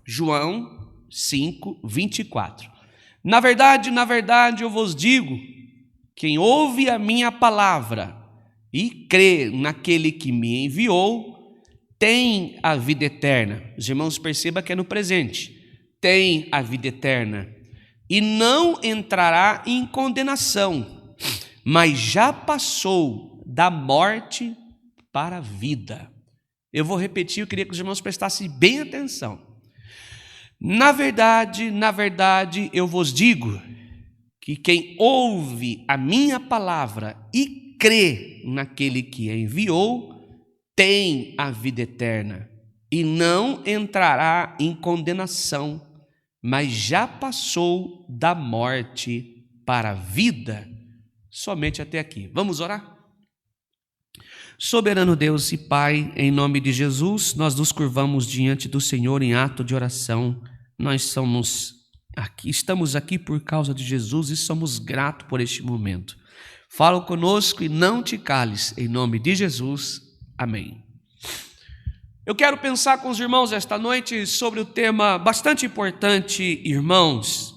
João 5, 24. Na verdade, eu vos digo, quem ouve a minha palavra e crê naquele que me enviou, tem a vida eterna. Os irmãos percebam que é no presente. Tem a vida eterna e não entrará em condenação, mas já passou da morte para a vida. Eu vou repetir, eu queria que os irmãos prestassem bem atenção. Na verdade, eu vos digo que quem ouve a minha palavra e crê naquele que a enviou, tem a vida eterna e não entrará em condenação, mas já passou da morte para a vida. Somente até aqui. Vamos orar? Soberano Deus e Pai, em nome de Jesus, nós nos curvamos diante do Senhor em ato de oração. Nós estamos aqui por causa de Jesus e somos gratos por este momento. Fala conosco e não te cales, em nome de Jesus. Amém. Eu quero pensar com os irmãos esta noite sobre o tema bastante importante, irmãos,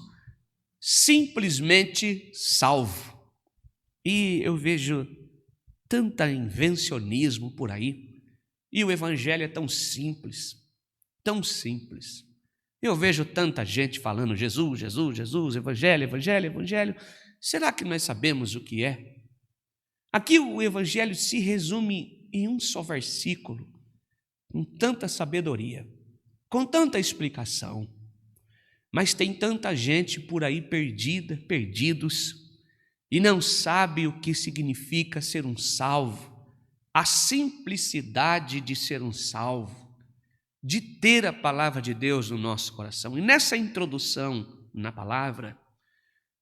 simplesmente salvo. E eu vejo tanta invencionismo por aí, e o evangelho é tão simples, tão simples. Eu vejo tanta gente falando Jesus, Jesus, Jesus, evangelho, evangelho, evangelho. Será que nós sabemos o que é? Aqui o evangelho se resume em um só versículo, com tanta sabedoria, com tanta explicação, mas tem tanta gente por aí perdidos, e não sabe o que significa ser um salvo, a simplicidade de ser um salvo, de ter a palavra de Deus no nosso coração. E nessa introdução na palavra,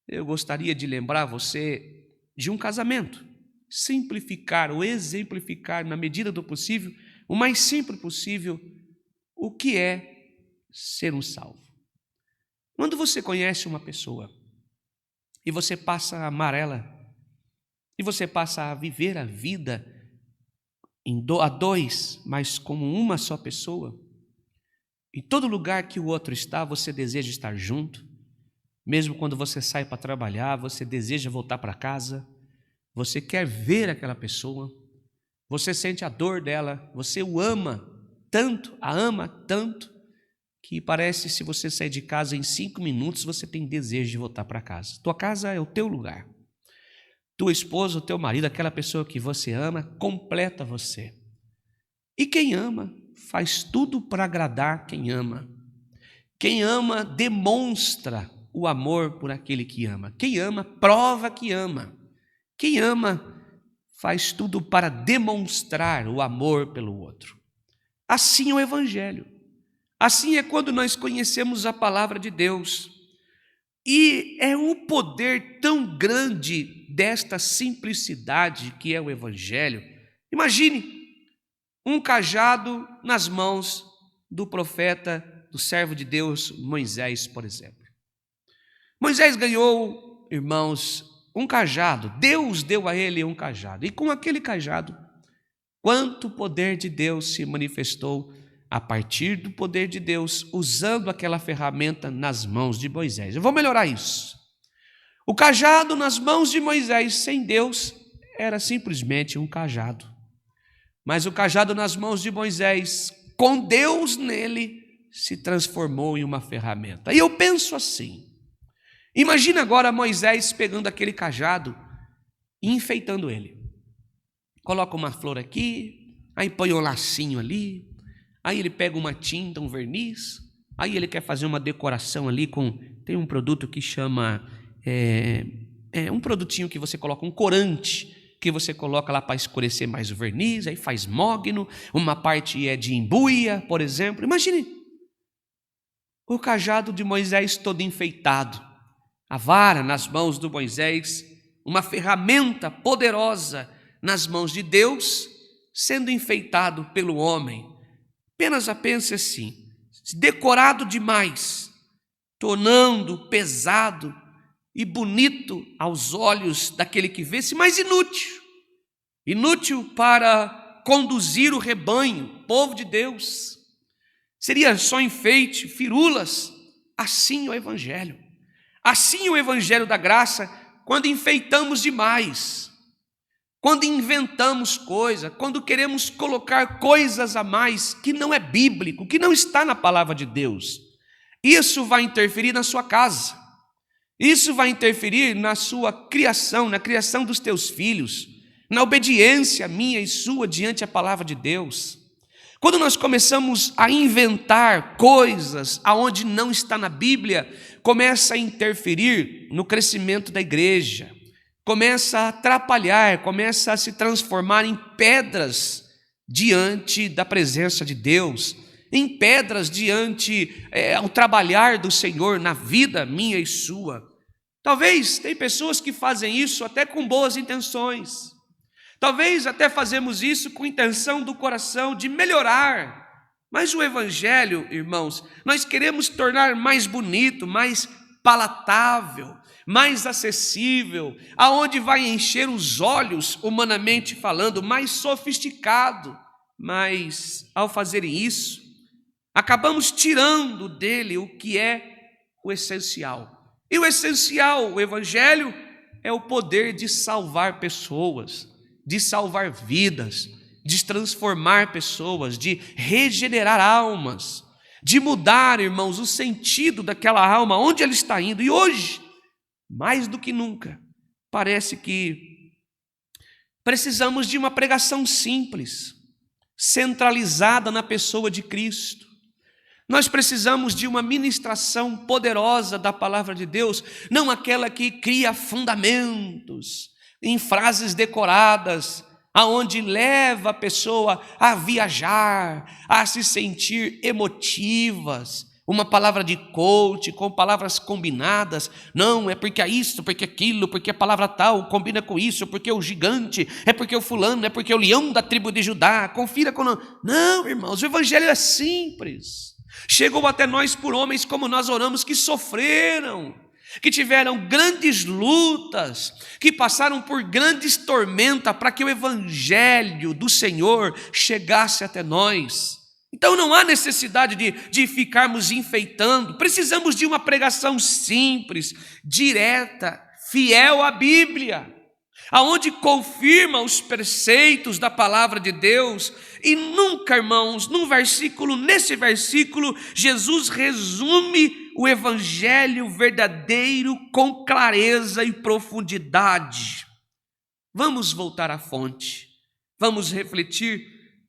eu gostaria de lembrar você de um casamento, simplificar ou exemplificar na medida do possível, o mais simples possível, o que é ser um salvo. Quando você conhece uma pessoa e você passa a amar ela, e você passa a viver a vida a dois, mas como uma só pessoa, em todo lugar que o outro está, você deseja estar junto, mesmo quando você sai para trabalhar, você deseja voltar para casa, você quer ver aquela pessoa, você sente a dor dela, você o ama tanto, a ama tanto, que parece se você sair de casa em 5 minutos, você tem desejo de voltar para casa. Tua casa é o teu lugar. Tua esposa, o teu marido, aquela pessoa que você ama, completa você. E quem ama, faz tudo para agradar quem ama. Quem ama, demonstra o amor por aquele que ama. Quem ama, prova que ama. Quem ama, faz tudo para demonstrar o amor pelo outro. Assim é o evangelho. Assim é quando nós conhecemos a palavra de Deus. E é o poder tão grande desta simplicidade que é o evangelho. Imagine um cajado nas mãos do profeta, do servo de Deus, Moisés, por exemplo. Moisés ganhou, irmãos, um cajado. Deus deu a ele um cajado. E com aquele cajado, quanto poder de Deus se manifestou a partir do poder de Deus, usando aquela ferramenta nas mãos de Moisés. Eu vou melhorar isso. O cajado nas mãos de Moisés, sem Deus, era simplesmente um cajado. Mas o cajado nas mãos de Moisés, com Deus nele, se transformou em uma ferramenta. E eu penso assim, imagina agora Moisés pegando aquele cajado e enfeitando ele. Coloca uma flor aqui, aí põe um lacinho ali, aí ele pega uma tinta, um verniz, aí ele quer fazer uma decoração ali tem um produto que chama, um produtinho que você coloca, um corante, que você coloca lá para escurecer mais o verniz, aí faz mogno, uma parte é de embuia, por exemplo. Imagine o cajado de Moisés todo enfeitado, a vara nas mãos do Moisés, uma ferramenta poderosa nas mãos de Deus, sendo enfeitado pelo homem. Apenas pense assim, decorado demais, tornando pesado e bonito aos olhos daquele que vê-se, mas inútil para conduzir o rebanho, o povo de Deus. seria só enfeite, firulas. Assim é o Evangelho. Assim é o Evangelho da graça, quando enfeitamos demais, quando inventamos coisas, quando queremos colocar coisas a mais que não é bíblico, que não está na palavra de Deus. Isso vai interferir na sua casa, isso vai interferir na sua criação, na criação dos teus filhos, na obediência minha e sua diante a palavra de Deus. Quando nós começamos a inventar coisas aonde não está na Bíblia, começa a interferir no crescimento da igreja, começa a atrapalhar, começa a se transformar em pedras diante da presença de Deus, em pedras diante ao trabalhar do Senhor na vida minha e sua. Talvez tem pessoas que fazem isso até com boas intenções. Talvez até fazemos isso com intenção do coração de melhorar. Mas o Evangelho, irmãos, nós queremos tornar mais bonito, mais palatável, mais acessível, aonde vai encher os olhos, humanamente falando, mais sofisticado. Mas ao fazer isso, acabamos tirando dele o que é o essencial. E o essencial, o Evangelho, é o poder de salvar pessoas, de salvar vidas, de transformar pessoas, de regenerar almas, de mudar, irmãos, o sentido daquela alma, onde ela está indo. E hoje, mais do que nunca, parece que precisamos de uma pregação simples, centralizada na pessoa de Cristo. Nós precisamos de uma ministração poderosa da palavra de Deus, não aquela que cria fundamentos em frases decoradas, aonde leva a pessoa a viajar, a se sentir emotivas, uma palavra de coach, com palavras combinadas. Não, é porque é isso, porque aquilo, porque a palavra tal combina com isso, porque o gigante, é porque o fulano, é porque o leão da tribo de Judá, confira com... Não, irmãos, o Evangelho é simples. Chegou até nós por homens como nós oramos, que sofreram, que tiveram grandes lutas, que passaram por grandes tormentas para que o Evangelho do Senhor chegasse até nós. Então não há necessidade de ficarmos enfeitando. Precisamos de uma pregação simples, direta, fiel à Bíblia, aonde confirma os preceitos da palavra de Deus. E nunca, irmãos, nesse versículo, Jesus resume o Evangelho verdadeiro com clareza e profundidade. Vamos voltar à fonte, vamos refletir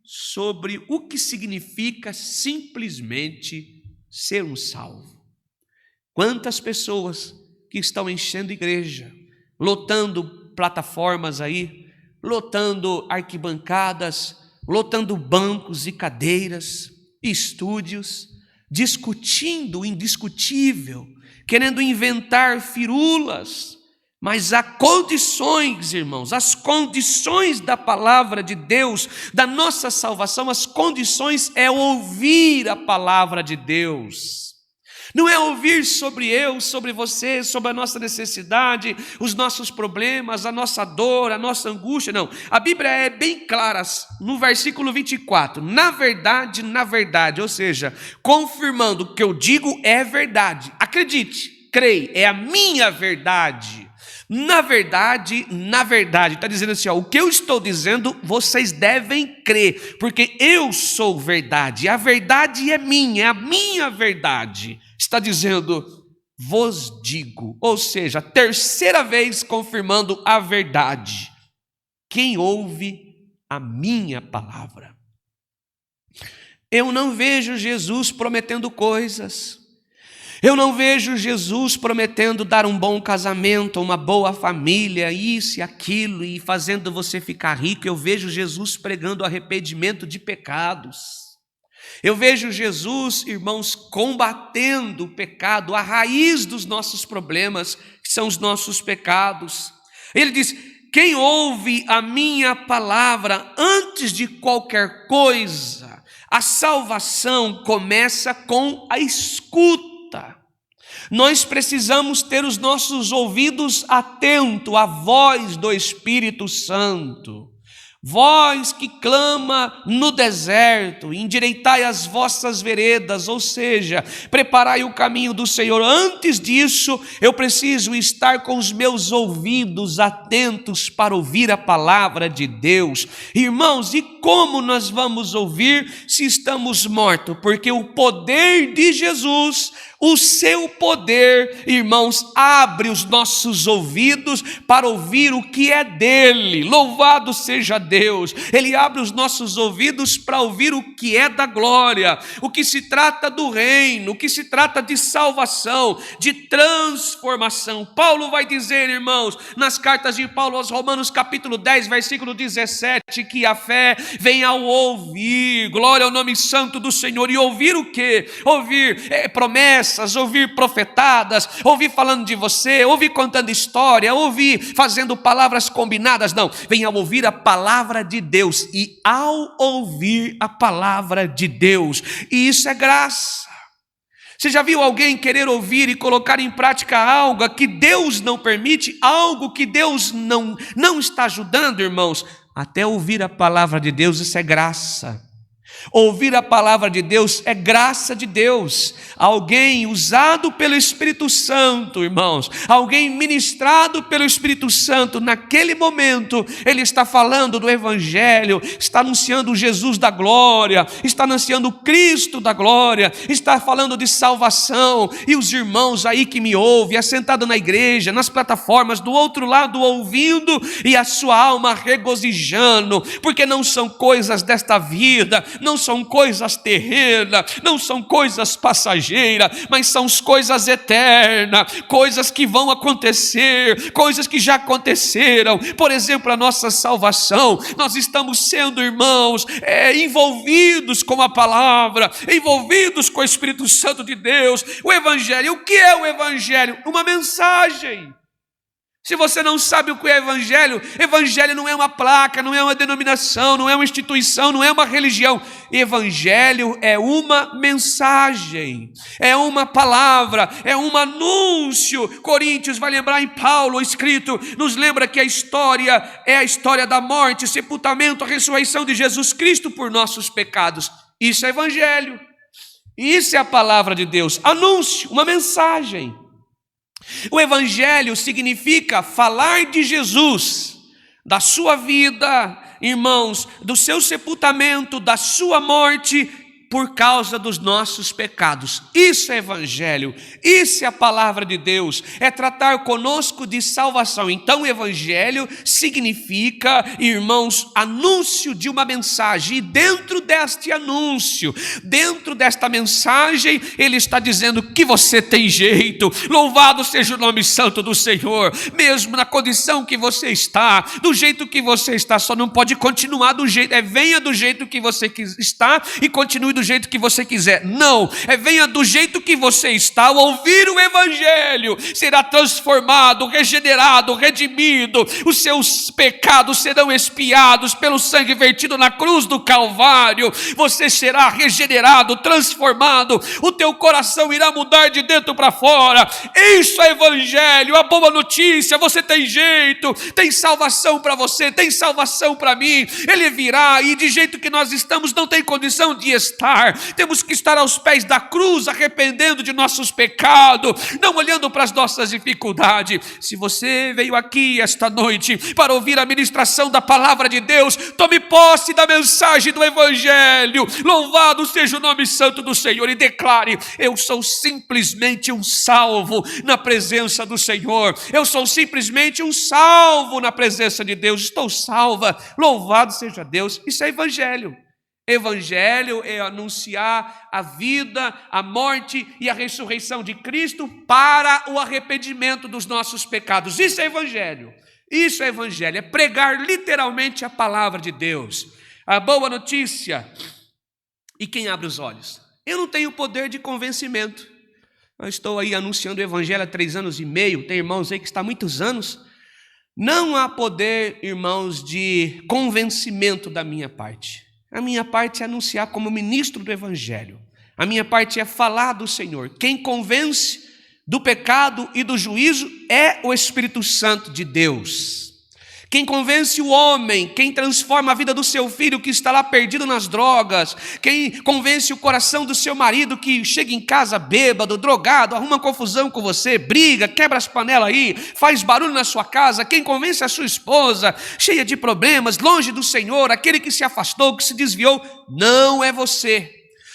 sobre o que significa simplesmente ser um salvo. Quantas pessoas que estão enchendo igreja, lotando plataformas aí, lotando arquibancadas, lotando bancos e cadeiras, estúdios, discutindo o indiscutível, querendo inventar firulas. Mas há condições, irmãos, as condições da palavra de Deus, da nossa salvação, as condições é ouvir a palavra de Deus. Não é ouvir sobre eu, sobre você, sobre a nossa necessidade, os nossos problemas, a nossa dor, a nossa angústia, não. A Bíblia é bem clara no versículo 24, na verdade, ou seja, confirmando o que eu digo é verdade. Acredite, creia, é a minha verdade. Na verdade, está dizendo assim, o que eu estou dizendo, vocês devem crer, porque eu sou verdade, a verdade é minha, é a minha verdade. Está dizendo, vos digo, ou seja, a terceira vez confirmando a verdade. Quem ouve a minha palavra. Eu não vejo Jesus prometendo coisas. Eu não vejo Jesus prometendo dar um bom casamento, uma boa família, isso e aquilo, e fazendo você ficar rico. Eu vejo Jesus pregando arrependimento de pecados. Eu vejo Jesus, irmãos, combatendo o pecado, a raiz dos nossos problemas, que são os nossos pecados. Ele diz, quem ouve a minha palavra antes de qualquer coisa, a salvação começa com a escuta. Nós precisamos ter os nossos ouvidos atentos à voz do Espírito Santo. Voz que clama no deserto, endireitai as vossas veredas, ou seja, preparai o caminho do Senhor. Antes disso, eu preciso estar com os meus ouvidos atentos para ouvir a palavra de Deus. Irmãos, e como nós vamos ouvir se estamos mortos? Porque o poder de Jesus, o seu poder, irmãos, abre os nossos ouvidos para ouvir o que é dele. Louvado seja Deus. Ele abre os nossos ouvidos para ouvir o que é da glória, o que se trata do reino, o que se trata de salvação, de transformação. Paulo vai dizer, irmãos, nas cartas de Paulo aos Romanos, capítulo 10, versículo 17, que a fé vem ao ouvir. Glória ao nome santo do Senhor. E ouvir o quê? Ouvir promessas, ouvir profetadas, ouvir falando de você, ouvir contando história, ouvir fazendo palavras combinadas. Não, vem ao ouvir a palavra de Deus. E ao ouvir a palavra de Deus, e isso é graça. Você já viu alguém querer ouvir e colocar em prática algo que Deus não permite, algo que Deus não está ajudando, irmãos? Até ouvir a palavra de Deus, isso é graça. Ouvir a palavra de Deus é graça de Deus. Alguém usado pelo Espírito Santo, irmãos, alguém ministrado pelo Espírito Santo, naquele momento, ele está falando do Evangelho, está anunciando Jesus da glória, está anunciando Cristo da glória, está falando de salvação. E os irmãos aí que me ouvem, assentado na igreja, nas plataformas, do outro lado ouvindo, e a sua alma regozijando, porque não são coisas desta vida, não são coisas terrenas, não são coisas passageiras, mas são coisas eternas, coisas que vão acontecer, coisas que já aconteceram. Por exemplo, a nossa salvação, nós estamos sendo, irmãos, envolvidos com a palavra, envolvidos com o Espírito Santo de Deus. O Evangelho, o que é o Evangelho? Uma mensagem. Se você não sabe o que é evangelho, evangelho não é uma placa, não é uma denominação, não é uma instituição, não é uma religião. Evangelho é uma mensagem, é uma palavra, é um anúncio. Coríntios vai lembrar em Paulo escrito, nos lembra que a história é a história da morte, sepultamento, a ressurreição de Jesus Cristo por nossos pecados. Isso é evangelho, isso é a palavra de Deus, anúncio, uma mensagem. O Evangelho significa falar de Jesus, da sua vida, irmãos, do seu sepultamento, da sua morte, por causa dos nossos pecados. Isso é Evangelho, isso é a palavra de Deus, é tratar conosco de salvação. Então o Evangelho significa, irmãos, anúncio de uma mensagem, e dentro deste anúncio, dentro desta mensagem, ele está dizendo que você tem jeito. Louvado seja o nome santo do Senhor. Mesmo na condição que você está, do jeito que você está, só não pode continuar do jeito, venha do jeito que você está e continue do jeito que você quiser. Não, venha do jeito que você está. Ao ouvir o Evangelho, será transformado, regenerado, redimido. Os seus pecados serão expiados pelo sangue vertido na cruz do Calvário. Você será regenerado, transformado. O teu coração irá mudar de dentro para fora. Isso é Evangelho, a boa notícia. Você tem jeito, tem salvação para você, tem salvação para mim. Ele virá, e de jeito que nós estamos, não tem condição de estar. Temos que estar aos pés da cruz, arrependendo de nossos pecados, não olhando para as nossas dificuldades. Se você veio aqui esta noite para ouvir a ministração da palavra de Deus, tome posse da mensagem do Evangelho. Louvado seja o nome santo do Senhor, e declare: eu sou simplesmente um salvo na presença do Senhor. Eu sou simplesmente um salvo na presença de Deus. Estou salva, louvado seja Deus. Isso é Evangelho. Evangelho é anunciar a vida, a morte e a ressurreição de Cristo para o arrependimento dos nossos pecados. Isso é Evangelho. Isso é Evangelho, é pregar literalmente a palavra de Deus. A boa notícia. E quem abre os olhos? Eu não tenho poder de convencimento. Eu estou aí anunciando o Evangelho há 3 anos e meio. Tem irmãos aí que estão há muitos anos. Não há poder, irmãos, de convencimento da minha parte. A minha parte é anunciar como ministro do Evangelho. A minha parte é falar do Senhor. Quem convence do pecado e do juízo é o Espírito Santo de Deus. Quem convence o homem, quem transforma a vida do seu filho que está lá perdido nas drogas, quem convence o coração do seu marido que chega em casa bêbado, drogado, arruma confusão com você, briga, quebra as panelas aí, faz barulho na sua casa, quem convence a sua esposa, cheia de problemas, longe do Senhor, aquele que se afastou, que se desviou, não é você.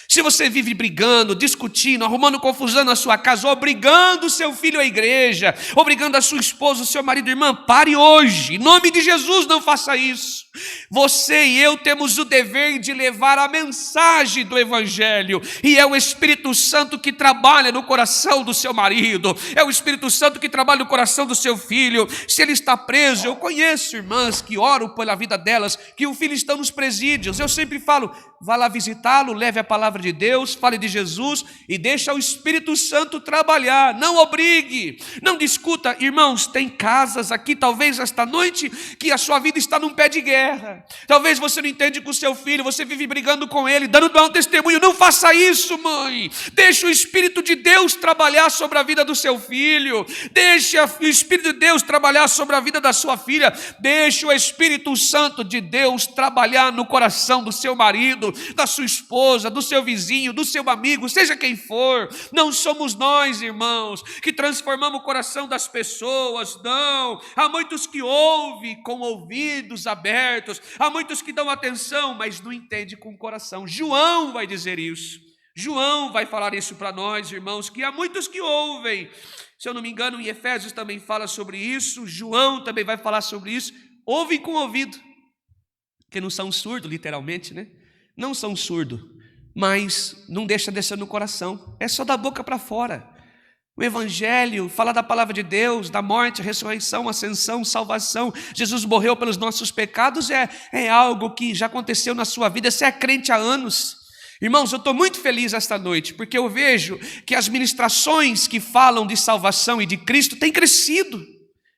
Se você vive brigando, discutindo, arrumando confusão na sua casa, obrigando o seu filho à igreja, obrigando a sua esposa, o seu marido, irmã, pare hoje. Em nome de Jesus, não faça isso. Você e eu temos o dever de levar a mensagem do Evangelho. E é o Espírito Santo que trabalha no coração do seu marido. É o Espírito Santo que trabalha no coração do seu filho. Se ele está preso, eu conheço irmãs que oram pela vida delas, que o filho está nos presídios. Eu sempre falo, vá lá visitá-lo, leve a palavra de Deus, fale de Jesus e deixa o Espírito Santo trabalhar. Não obrigue, não discuta. Irmãos, tem casas aqui, talvez esta noite, que a sua vida está num pé de guerra. Talvez você não entende com o seu filho, você vive brigando com ele, dando um testemunho. Não faça isso, mãe. Deixa o Espírito de Deus trabalhar sobre a vida do seu filho. Deixa o Espírito de Deus trabalhar sobre a vida da sua filha. Deixa o Espírito Santo de Deus trabalhar no coração do seu marido, da sua esposa, do seu vizinho, do seu amigo, seja quem for. Não somos nós, irmãos, que transformamos o coração das pessoas, não. Há muitos que ouvem com ouvidos abertos, há muitos que dão atenção, mas não entendem com o coração. João vai dizer isso, João vai falar isso para nós, irmãos, que há muitos que ouvem. Se eu não me engano, em Efésios também fala sobre isso, João também vai falar sobre isso. Ouvem com o ouvido, que não são surdos, literalmente, né? Não são surdos, mas não deixa descer no coração, é só da boca para fora. O Evangelho fala da palavra de Deus, da morte, ressurreição, ascensão, salvação. Jesus morreu pelos nossos pecados, é algo que já aconteceu na sua vida. Você é crente há anos. Irmãos, eu estou muito feliz esta noite, porque eu vejo que as ministrações que falam de salvação e de Cristo têm crescido.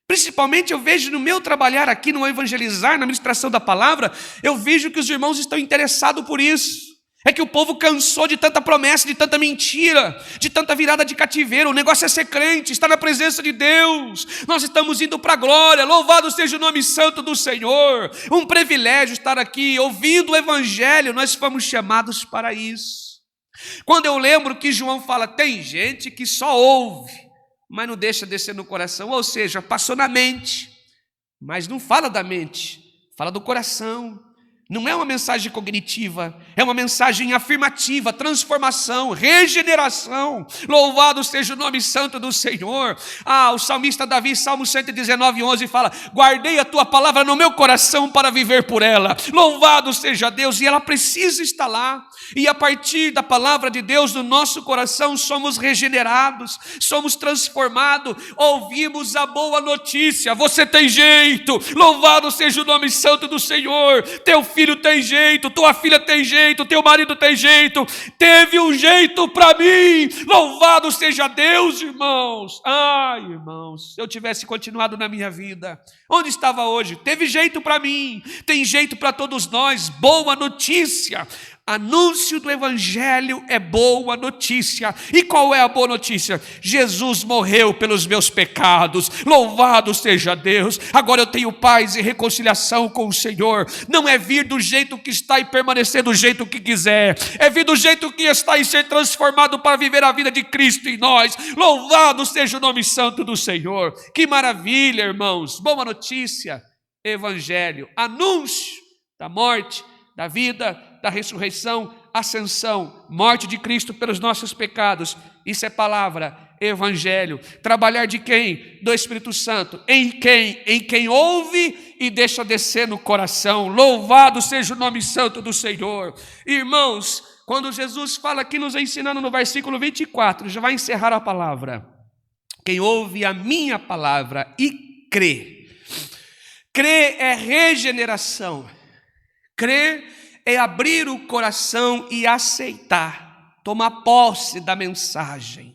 Principalmente eu vejo no meu trabalhar aqui, no evangelizar, na ministração da palavra, eu vejo que os irmãos estão interessados por isso. É que o povo cansou de tanta promessa, de tanta mentira, de tanta virada de cativeiro. O negócio é ser crente, estar na presença de Deus. Nós estamos indo para a glória, louvado seja o nome santo do Senhor. Um privilégio estar aqui, ouvindo o Evangelho, nós fomos chamados para isso. Quando eu lembro que João fala, tem gente que só ouve, mas não deixa descer no coração, ou seja, passou na mente, mas não fala da mente, fala do coração. Não é uma mensagem cognitiva, é uma mensagem afirmativa, transformação, regeneração. Louvado seja o nome santo do Senhor. O salmista Davi, Salmo 119:11 fala, guardei a tua palavra no meu coração para viver por ela. Louvado seja Deus, e ela precisa estar lá. E a partir da palavra de Deus no nosso coração somos regenerados, somos transformados, ouvimos a boa notícia, você tem jeito, louvado seja o nome santo do Senhor, teu filho tem jeito, tua filha tem jeito, teu marido tem jeito, teve um jeito para mim, louvado seja Deus, irmãos. Irmãos, se eu tivesse continuado na minha vida, onde estava hoje? Teve jeito para mim, tem jeito para todos nós, boa notícia. Anúncio do Evangelho é boa notícia. E qual é a boa notícia? Jesus morreu pelos meus pecados, louvado seja Deus. Agora eu tenho paz e reconciliação com o Senhor. Não é vir do jeito que está e permanecer do jeito que quiser, é vir do jeito que está e ser transformado para viver a vida de Cristo em nós. Louvado seja o nome santo do Senhor. Que maravilha, irmãos, boa notícia, Evangelho, anúncio da morte, da vida, da ressurreição, ascensão, morte de Cristo pelos nossos pecados. Isso é palavra, Evangelho. Trabalhar de quem? Do Espírito Santo. Em quem? Em quem ouve e deixa descer no coração. Louvado seja o nome santo do Senhor. Irmãos, quando Jesus fala aqui nos ensinando no versículo 24, já vai encerrar a palavra. Quem ouve a minha palavra e crê. Crer é regeneração. Crer é abrir o coração e aceitar, tomar posse da mensagem,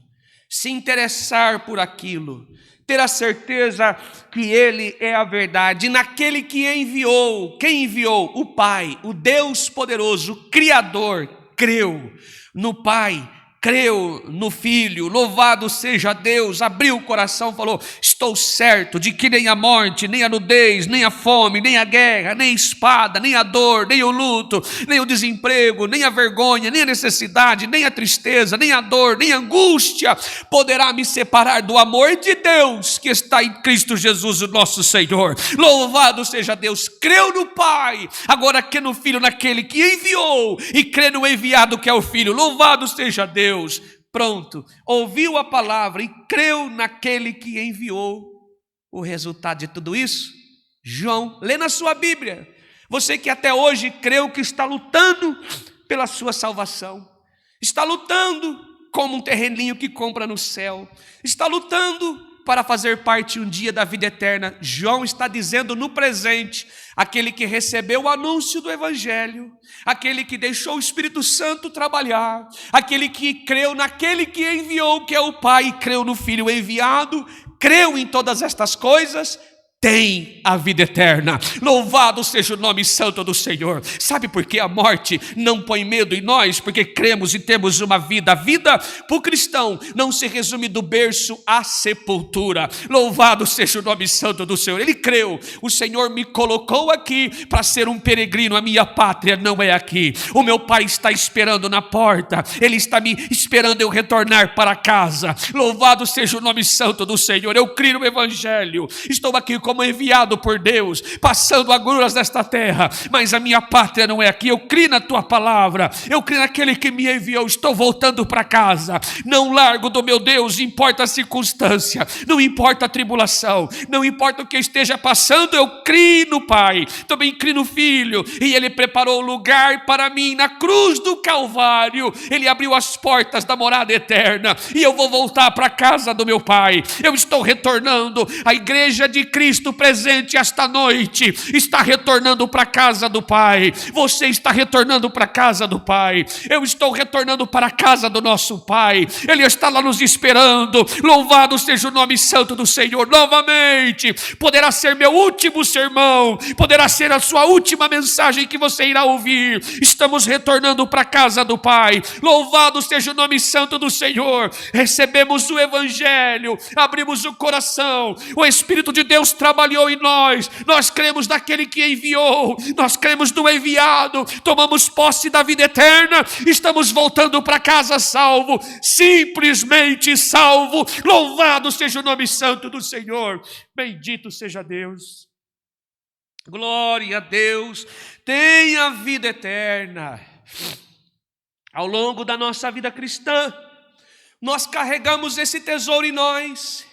se interessar por aquilo, ter a certeza que Ele é a verdade, naquele que enviou. Quem enviou? O Pai, o Deus poderoso, o Criador, creu no Pai, creu no Filho, louvado seja Deus, abriu o coração, falou, Estou certo de que nem a morte, nem a nudez, nem a fome, nem a guerra, nem a espada, nem a dor, nem o luto, nem o desemprego, nem a vergonha, nem a necessidade, nem a tristeza, nem a dor, nem a angústia poderá me separar do amor de Deus que está em Cristo Jesus, o nosso Senhor. Louvado seja Deus. Creu no Pai, agora crê no Filho, naquele que enviou, e crê no enviado que é o Filho. Louvado seja Deus. Pronto, ouviu a palavra e creu naquele que enviou. O resultado de tudo isso, João, lê na sua Bíblia. Você que até hoje creu que está lutando pela sua salvação, está lutando como um terreninho que compra no céu, está lutando para fazer parte um dia da vida eterna. João está dizendo no presente, aquele que recebeu o anúncio do Evangelho, aquele que deixou o Espírito Santo trabalhar, aquele que creu naquele que enviou, que é o Pai, e creu no Filho enviado, creu em todas estas coisas, tem a vida eterna. Louvado seja o nome santo do Senhor. Sabe por que a morte não põe medo em nós? Porque cremos e temos uma vida. A vida para o cristão não se resume do berço à sepultura. Louvado seja o nome santo do Senhor. Ele creu, o Senhor me colocou aqui para ser um peregrino. A minha pátria não é aqui. O meu Pai está esperando na porta. Ele está me esperando eu retornar para casa. Louvado seja o nome santo do Senhor. Eu creio no Evangelho. Estou aqui como enviado por Deus, passando agruras desta terra, mas a minha pátria não é aqui. Eu creio na tua palavra, eu creio naquele que me enviou. Estou voltando para casa, não largo do meu Deus, importa a circunstância, não importa a tribulação, não importa o que esteja passando, eu creio no Pai, também creio no Filho, e Ele preparou lugar para mim na cruz do Calvário. Ele abriu as portas da morada eterna, e eu vou voltar para a casa do meu Pai. Eu estou retornando. A igreja de Cristo presente esta noite está retornando para a casa do Pai. Você está retornando para a casa do Pai. Eu estou retornando para a casa do nosso Pai. Ele está lá nos esperando. Louvado seja o nome santo do Senhor. Novamente, poderá ser meu último sermão, poderá ser a sua última mensagem que você irá ouvir. Estamos retornando para a casa do Pai. Louvado seja o nome santo do Senhor. Recebemos o Evangelho, abrimos o coração, o Espírito de Deus trabalhou em nós, nós cremos naquele que enviou, nós cremos no enviado, tomamos posse da vida eterna, estamos voltando para casa salvo, simplesmente salvo. Louvado seja o nome santo do Senhor, bendito seja Deus, glória a Deus. Tenha a vida eterna. Ao longo da nossa vida cristã, nós carregamos esse tesouro em nós.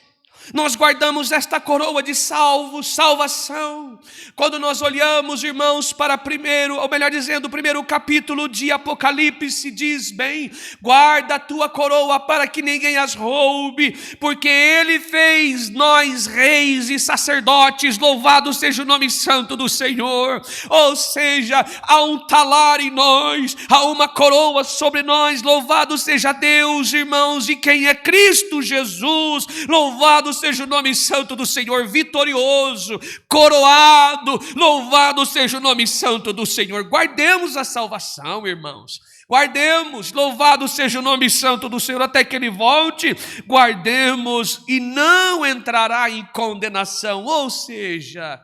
Nós guardamos esta coroa de salvação. Quando nós olhamos, irmãos, para o primeiro capítulo de Apocalipse, diz bem: guarda a tua coroa para que ninguém as roube, porque Ele fez nós reis e sacerdotes. Louvado seja o nome santo do Senhor. Ou seja, há um talar em nós, há uma coroa sobre nós. Louvado seja Deus, irmãos, e quem é Cristo Jesus. Louvado seja o nome santo do Senhor, vitorioso, coroado. Louvado seja o nome santo do Senhor. Guardemos a salvação, irmãos. Guardemos, louvado seja o nome santo do Senhor, até que Ele volte. Guardemos e não entrará em condenação. Ou seja,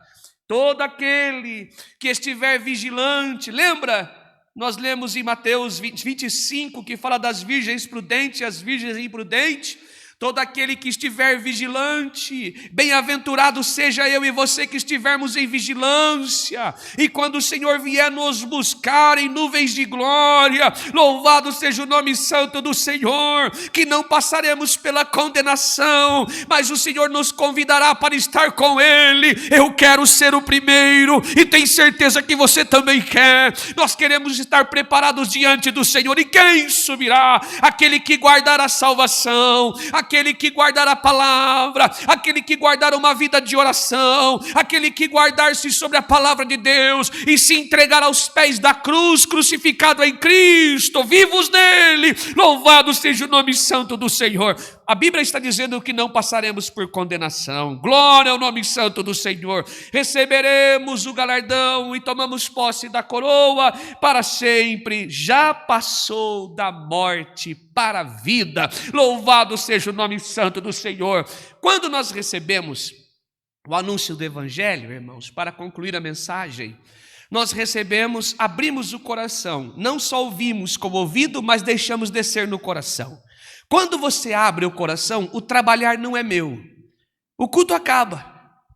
todo aquele que estiver vigilante. Lembra? Nós lemos em Mateus 25, que fala das virgens prudentes e as virgens imprudentes. Todo aquele que estiver vigilante, bem-aventurado seja eu e você que estivermos em vigilância. E quando o Senhor vier nos buscar em nuvens de glória, louvado seja o nome santo do Senhor, que não passaremos pela condenação, mas o Senhor nos convidará para estar com Ele. Eu quero ser o primeiro e tenho certeza que você também quer. Nós queremos estar preparados diante do Senhor. E quem subirá? Aquele que guardar a salvação, aquele que guardar a palavra, aquele que guardar uma vida de oração, aquele que guardar-se sobre a palavra de Deus e se entregar aos pés da cruz, crucificado em Cristo, vivos nele. Louvado seja o nome santo do Senhor. A Bíblia está dizendo que não passaremos por condenação. Glória ao nome santo do Senhor. Receberemos o galardão e tomamos posse da coroa para sempre. Já passou da morte para a vida. Louvado seja o nome santo do Senhor. Quando nós recebemos o anúncio do Evangelho, irmãos, para concluir a mensagem, nós recebemos, abrimos o coração, não só ouvimos com o ouvido, mas deixamos descer no coração. Quando você abre o coração, o trabalhar não é meu. O culto acaba,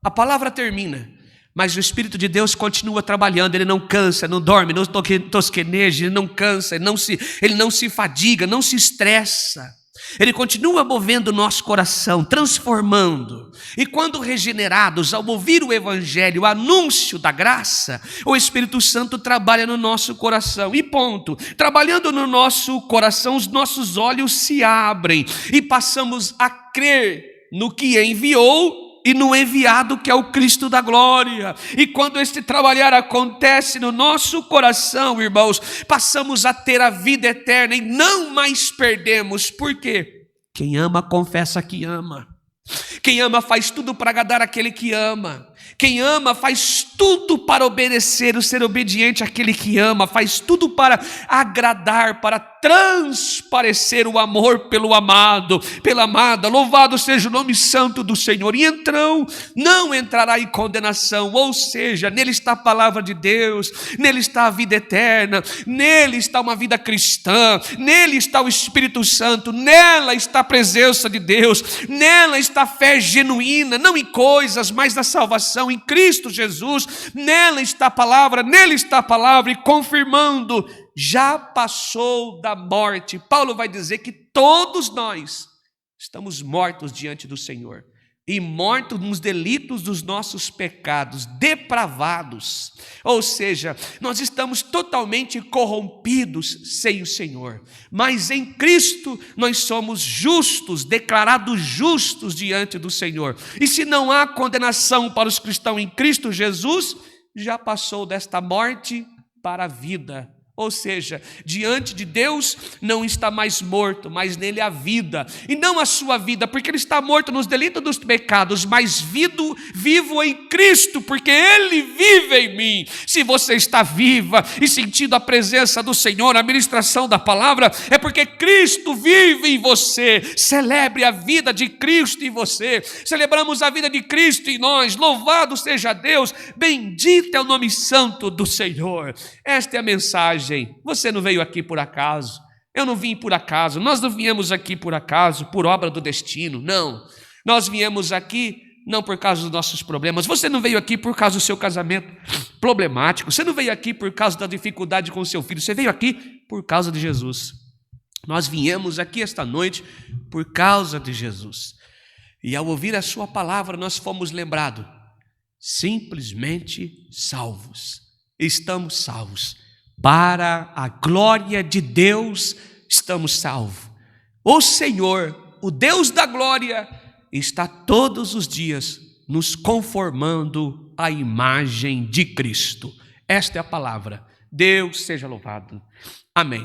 a palavra termina, mas o Espírito de Deus continua trabalhando, ele não cansa, não dorme, não tosqueneja, ele não cansa, ele não se fadiga, não se estressa. Ele continua movendo o nosso coração, transformando. E quando regenerados, ao ouvir o Evangelho, o anúncio da graça, o Espírito Santo trabalha no nosso coração. E ponto. Trabalhando no nosso coração, os nossos olhos se abrem e passamos a crer no que enviou e no enviado, que é o Cristo da glória. E quando este trabalhar acontece no nosso coração, irmãos, passamos a ter a vida eterna e não mais perdemos. Por quê? Quem ama, confessa que ama. Quem ama faz tudo para agradar aquele que ama. Quem ama faz tudo para obedecer, ser obediente àquele que ama, faz tudo para agradar, para transparecer o amor pelo amado, pela amada. Louvado seja o nome santo do Senhor. E então não entrará em condenação, ou seja, nele está a palavra de Deus, nele está a vida eterna, nele está uma vida cristã, nele está o Espírito Santo, nela está a presença de Deus, nela está a fé genuína, não em coisas, mas na salvação em Cristo Jesus. Nela está a palavra, nele está a palavra, e confirmando, já passou da morte. Paulo vai dizer que todos nós estamos mortos diante do Senhor, e mortos nos delitos dos nossos pecados, depravados, ou seja, nós estamos totalmente corrompidos sem o Senhor, mas em Cristo nós somos justos, declarados justos diante do Senhor. E se não há condenação para os cristãos em Cristo Jesus, já passou desta morte para a vida. Ou seja, diante de Deus não está mais morto, mas nele há vida. E não a sua vida, porque ele está morto nos delitos dos pecados, mas vivo em Cristo, porque ele vive em mim. Se você está viva e sentindo a presença do Senhor, a ministração da palavra, é porque Cristo vive em você. Celebre a vida de Cristo em você. Celebramos a vida de Cristo em nós. Louvado seja Deus. Bendito é o nome santo do Senhor. Esta é a mensagem. Você não veio aqui por acaso, eu não vim por acaso, nós não viemos aqui por acaso, por obra do destino, não. Nós viemos aqui não por causa dos nossos problemas. Você não veio aqui por causa do seu casamento problemático, você não veio aqui por causa da dificuldade com o seu filho, você veio aqui por causa de Jesus. Nós viemos aqui esta noite por causa de Jesus. E ao ouvir a sua palavra, nós fomos lembrados, simplesmente salvos. Estamos salvos. Para a glória de Deus estamos salvos. O Senhor, o Deus da glória, está todos os dias nos conformando à imagem de Cristo. Esta é a palavra. Deus seja louvado. Amém.